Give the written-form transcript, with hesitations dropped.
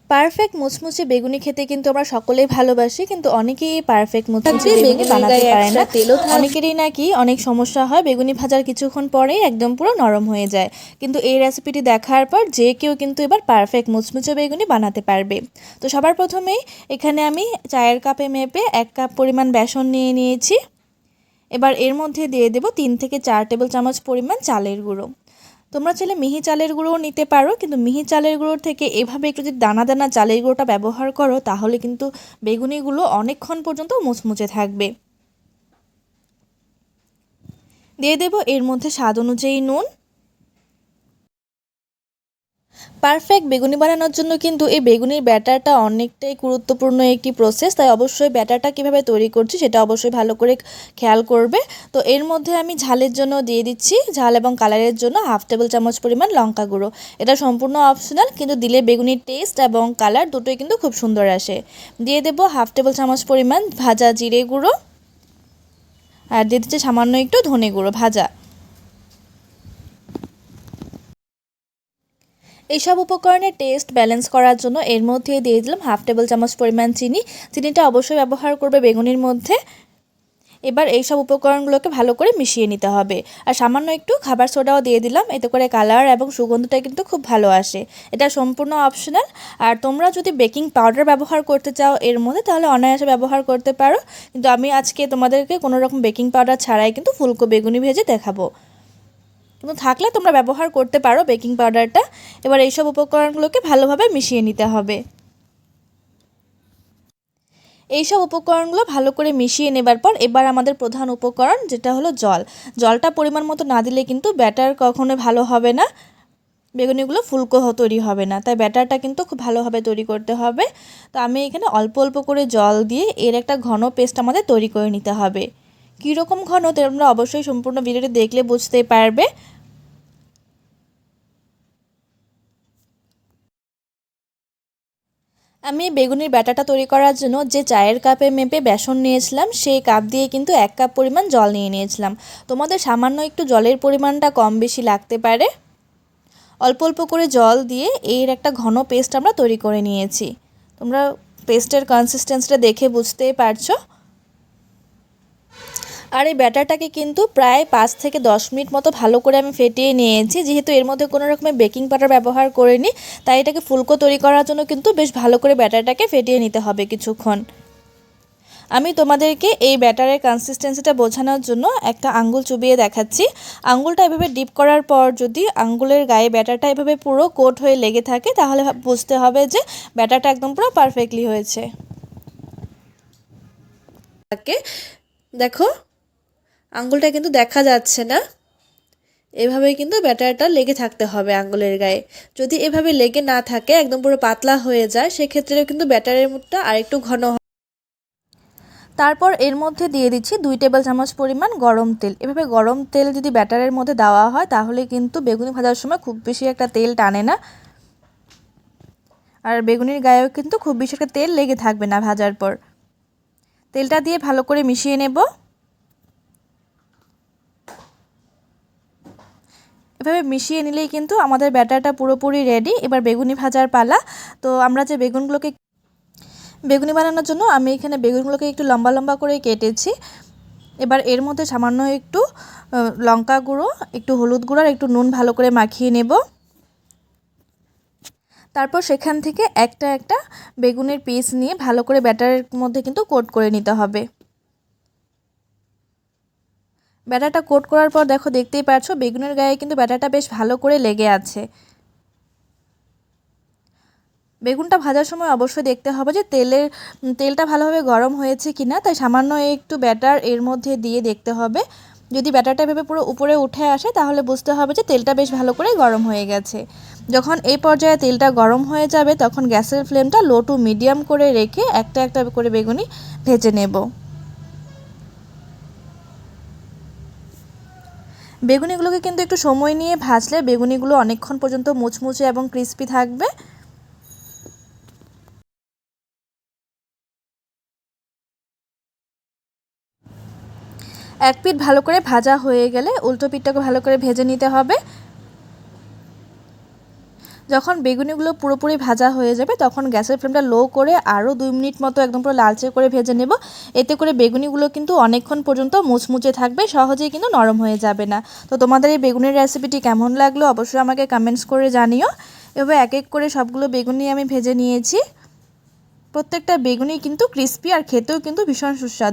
Perfect মুচমুচে বেগুনি খেতে কিন্তু আমরা সকলেই ভালোবাসি, কিন্তু অনেকেই পারফেক্ট মুচমুচে বেগুনি বানাতে পারে না। অনেকেরই নাকি অনেক সমস্যা হয়, বেগুনি ভাজার কিছুক্ষণ পরেই একদম পুরো নরম হয়ে যায়। কিন্তু এই রেসিপিটি দেখার পর যে কেউ কিন্তু এবার পারফেক্ট মুচমুচে বেগুনি বানাতে পারবে। তো সবার প্রথমেই এখানে আমি চায়ের কাপে মেপে 1 কাপ পরিমাণ বেসন নিয়ে নিয়েছি। এবার এর মধ্যে দিয়ে দেব 3 থেকে 4 টেবিল চামচ পরিমাণ চালের গুঁড়ো। তোমরা চাইলে মিহি চালের গুঁড়োও নিতে পারো, কিন্তু মিহি চালের গুঁড়োর থেকে এভাবে একটু যদি দানা দানা চালের গুঁড়োটা ব্যবহার করো তাহলে কিন্তু বেগুনিগুলো অনেকক্ষণ পর্যন্ত মুচমুচে থাকবে। দিয়ে দেব এর মধ্যে স্বাদ অনুযায়ী নুন। পারফেক্ট বেগুনি বানানোর জন্য কিন্তু এই বেগুনির ব্যাটারটা অনেকটাই গুরুত্বপূর্ণ একটি প্রসেস, তাই অবশ্যই ব্যাটারটা কিভাবে তৈরি করছি সেটা অবশ্যই ভালো করে খেয়াল করবে। তো এর মধ্যে আমি ঝালের জন্য দিয়ে দিচ্ছি, ঝাল এবং কালারের জন্য 1/2 টেবিল চামচ পরিমাণ লঙ্কা গুঁড়ো। এটা সম্পূর্ণ অপশনাল, কিন্তু দিলে বেগুনির টেস্ট এবং কালার দুটোই কিন্তু খুব সুন্দর আসে। দিয়ে দেবো 1/2 টেবিল চামচ পরিমাণ ভাজা জিরে গুঁড়ো, আর দিয়ে দিচ্ছি সামান্য একটু ধনে গুঁড়ো ভাজা। এইসব উপকরণের টেস্ট ব্যালেন্স করার জন্য এর মধ্যে দিয়ে দিলাম 1/2 টেবিল চামচ পরিমাণ চিনি। চিনিটা অবশ্যই ব্যবহার করবে বেগুনির মধ্যে। এবার এইসব উপকরণগুলোকে ভালো করে মিশিয়ে নিতে হবে, আর সামান্য একটু খাবার সোডাও দিয়ে দিলাম, এতে করে কালার এবং সুগন্ধটা কিন্তু খুব ভালো আসে। এটা সম্পূর্ণ অপশনাল। আর তোমরা যদি বেকিং পাউডার ব্যবহার করতে চাও এর মধ্যে তাহলে অনায়াসে ব্যবহার করতে পারো, কিন্তু আমি আজকে তোমাদেরকে কোনো রকম বেকিং পাউডার ছাড়াই কিন্তু ফুলকো বেগুনি ভেজে দেখাবো, কিন্তু থাকলে তোমরা ব্যবহার করতে পারো বেকিং পাউডারটা। এবার এইসব উপকরণগুলোকে ভালোভাবে মিশিয়ে নিতে হবে। এইসব উপকরণগুলো ভালো করে মিশিয়ে নেবার পর এবার আমাদের প্রধান উপকরণ যেটা হলো জল। জলটা পরিমাণ মতো না দিলে কিন্তু ব্যাটার কখনো ভালো হবে না, বেগুনিগুলো ফুলকো তৈরি হবে না, তাই ব্যাটারটা কিন্তু খুব ভালোভাবে তৈরি করতে হবে। তো আমি এখানে অল্প অল্প করে জল দিয়ে এর একটা ঘন পেস্ট আমাদের তৈরি করে নিতে হবে। কীরকম ঘন তোমরা অবশ্যই সম্পূর্ণ ভিডিওটি দেখলে বুঝতে পারবে। আমি বেগুনির ব্যাটারটা তৈরি করার জন্য যে চায়ের কাপে মেপে বেসন নিয়েছিলাম সেই কাপ দিয়ে কিন্তু 1 কাপ পরিমাণ জল নিয়ে নিয়েছিলাম। তোমাদের সামান্য একটু জলের পরিমাণটা কম বেশি লাগতে পারে। অল্প অল্প করে জল দিয়ে এর একটা ঘন পেস্ট আমরা তৈরি করে নিয়েছি। তোমরা পেস্টের কনসিস্টেন্সিটা দেখে বুঝতেই পারছো। আর এই ব্যাটারটাকে কিন্তু প্রায় 5 থেকে 10 মিনিট মতো ভালো করে আমি ফেটিয়ে নিয়েছি। যেহেতু এর মধ্যে কোনো রকমের বেকিং পাউডার ব্যবহার করিনি, তাই এটাকে ফুলকো তৈরি করার জন্য কিন্তু বেশ ভালো করে ব্যাটারটাকে ফেটিয়ে নিতে হবে কিছুক্ষণ। আমি তোমাদেরকে এই ব্যাটারের কনসিস্টেন্সিটা বোঝানোর জন্য একটা আঙ্গুল চুবিয়ে দেখাচ্ছি। আঙ্গুলটা এভাবে ডিপ করার পর যদি আঙ্গুলের গায়ে ব্যাটারটা এভাবে পুরো কোট হয়ে লেগে থাকে তাহলে বুঝতে হবে যে ব্যাটারটা একদম পুরো পারফেক্টলি হয়েছে। দেখো আঙ্গুলটা কিন্তু দেখা যাচ্ছে না, এভাবেই কিন্তু ব্যাটারটা লেগে থাকতে হবে আঙ্গুলের গায়ে। যদি এভাবে লেগে না থাকে একদম পুরো পাতলা হয়ে যায় সেক্ষেত্রেও কিন্তু ব্যাটারের মুখটা আরেকটু ঘন হয়। তারপর এর মধ্যে দিয়ে দিচ্ছি 2 টেবিল চামচ পরিমাণ গরম তেল। এভাবে গরম তেল যদি ব্যাটারের মধ্যে দেওয়া হয় তাহলে কিন্তু বেগুনি ভাজার সময় খুব বেশি একটা তেল টানে না, আর বেগুনির গায়েও কিন্তু খুব বেশি একটা তেল লেগে থাকবে না ভাজার পর। তেলটা দিয়ে ভালো করে মিশিয়ে নেব। এভাবে মিশিয়ে নিলেই কিন্তু আমাদের ব্যাটারটা পুরোপুরি রেডি। এবার বেগুনি ভাজার পালা। তো আমরা যে বেগুনি বানানোর জন্য আমি এখানে বেগুনগুলোকে একটু লম্বা লম্বা করে কেটেছি। এবার এর মধ্যে সামান্য একটু লঙ্কা গুঁড়ো, একটু হলুদ গুঁড়ো আর একটু নুন ভালো করে মাখিয়ে নেব। তারপর সেখান থেকে একটা একটা বেগুনের পিস নিয়ে ভালো করে ব্যাটারের মধ্যে কিন্তু কোট করে নিতে হবে। ব্যাটারটা কোট করার পর দেখো দেখতেই পাচ্ছো বেগুনের গায়ে কিন্তু ব্যাটারটা বেশ ভালো করে লেগে আছে। বেগুনটা ভাজার সময় অবশ্যই দেখতে হবে যে তেলটা ভালোভাবে গরম হয়েছে কিনা, তাই সামান্য একটু ব্যাটার এর মধ্যে দিয়ে দেখতে হবে। যদি ব্যাটারটা ভেবে পুরো উপরে উঠে আসে তাহলে বুঝতে হবে যে তেলটা বেশ ভালো করে গরম হয়ে গেছে। যখন এই পর্যায়ে তেলটা গরম হয়ে যাবে তখন গ্যাসের ফ্লেমটা লো টু মিডিয়াম করে রেখে একটা একটা করে বেগুনি ভেজে নেব। বেগুনিগুলোকে কিন্তু একটু সময় নিয়ে ভাজলে বেগুনিগুলো অনেকক্ষণ পর্যন্ত মুচমুচে এবং ক্রিস্পি থাকবে। এক পিঠ ভালো করে ভাজা হয়ে গেলে উল্টো পিঠটাকে ভালো করে ভেজে নিতে হবে। যখন বেগুনিগুলো পুরোপুরি ভাজা হয়ে যাবে তখন গ্যাসের ফ্লেমটা লো করে আরও 2 মিনিট মতো একদম পুরো লালচে করে ভেজে নেব। এতে করে বেগুনিগুলো কিন্তু অনেকক্ষণ পর্যন্ত মুচমুচে থাকবে, সহজেই কিন্তু নরম হয়ে যাবে না। তো তোমাদের এই বেগুনের রেসিপিটি কেমন লাগলো অবশ্যই আমাকে কমেন্টস করে জানিও। এভাবে এক এক করে সবগুলো বেগুনি আমি ভেজে নিয়েছি। প্রত্যেকটা বেগুনি কিন্তু ক্রিস্পি আর খেতেও কিন্তু ভীষণ সুস্বাদু।